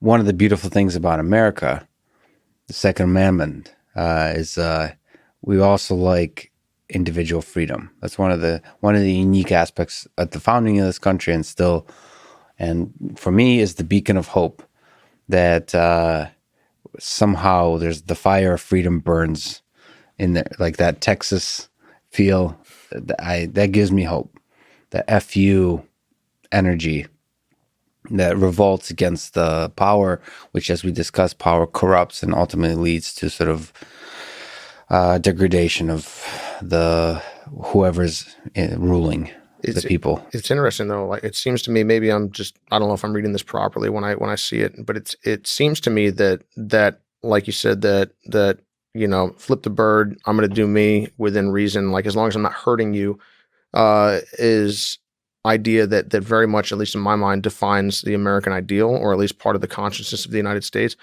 one of the beautiful things about America, the Second Amendment, is we also like individual freedom. That's one of the unique aspects at the founding of this country, and still, and for me, is the beacon of hope that somehow there's the fire of freedom burns in there, like that Texas feel. That gives me hope. The FU energy that revolts against the power, which, as we discussed, power corrupts and ultimately leads to sort of degradation of the whoever's ruling the It's people. it's interesting though. Like it seems to me, maybe I don't know if I'm reading this properly when I see it, but it seems to me that like you said that flip the bird. I'm going to do me within reason. Like as long as I'm not hurting you, is idea that very much, at least in my mind, defines the American ideal, or at least part of the consciousness of the United States,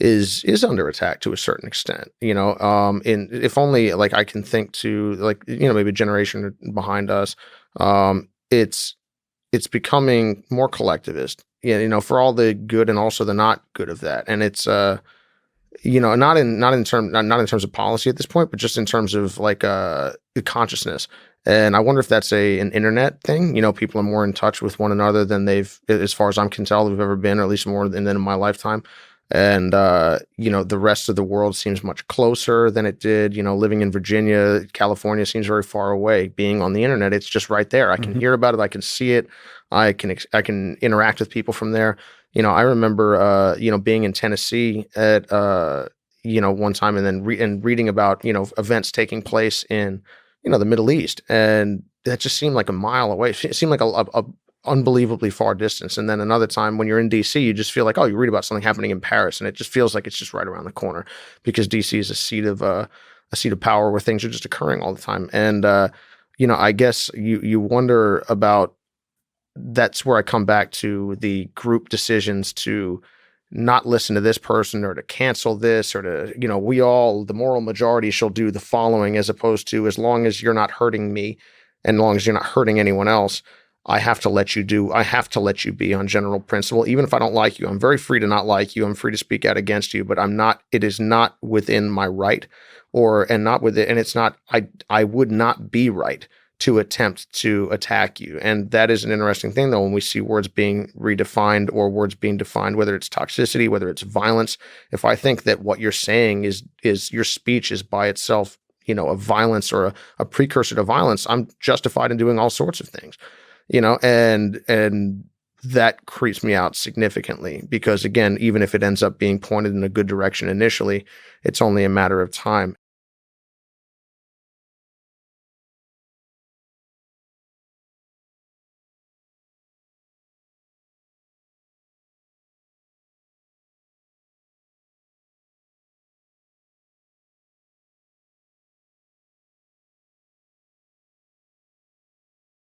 is under attack to a certain extent. In if only like I can think to like maybe a generation behind us, it's becoming more collectivist. Yeah, for all the good and also the not good of that, and it's not in terms of policy at this point, but just in terms of like consciousness. And I wonder if that's an internet thing. People are more in touch with one another than they've, as far as I'm can tell, they've ever been, or at least more than in my lifetime. And the rest of the world seems much closer than it did. Living in Virginia, California seems very far away. Being on the internet, it's just right there. I can hear about it. I can see it. I can interact with people from there. I remember, being in Tennessee at, one time, and then reading about, events taking place in, the Middle East. And that just seemed like a mile away. It seemed like a unbelievably far distance. And then another time when you're in DC, you just feel like, oh, you read about something happening in Paris, and it just feels like it's just right around the corner, because DC is a seat of power where things are just occurring all the time. And, I guess you wonder about, that's where I come back to the group decisions to not listen to this person, or to cancel this, or to, we all, the moral majority shall do the following, as opposed to, as long as you're not hurting me and as long as you're not hurting anyone else, I have to let you be on general principle. Even if I don't like you, I'm very free to not like you. I'm free to speak out against you, but it is not within my right, and it's not, I would not be right to attempt to attack you. And that is an interesting thing, though, when we see words being redefined, or words being defined, whether it's toxicity, whether it's violence. If I think that what you're saying is your speech is by itself, a violence, or a precursor to violence, I'm justified in doing all sorts of things, and that creeps me out significantly, because again, even if it ends up being pointed in a good direction initially, it's only a matter of time.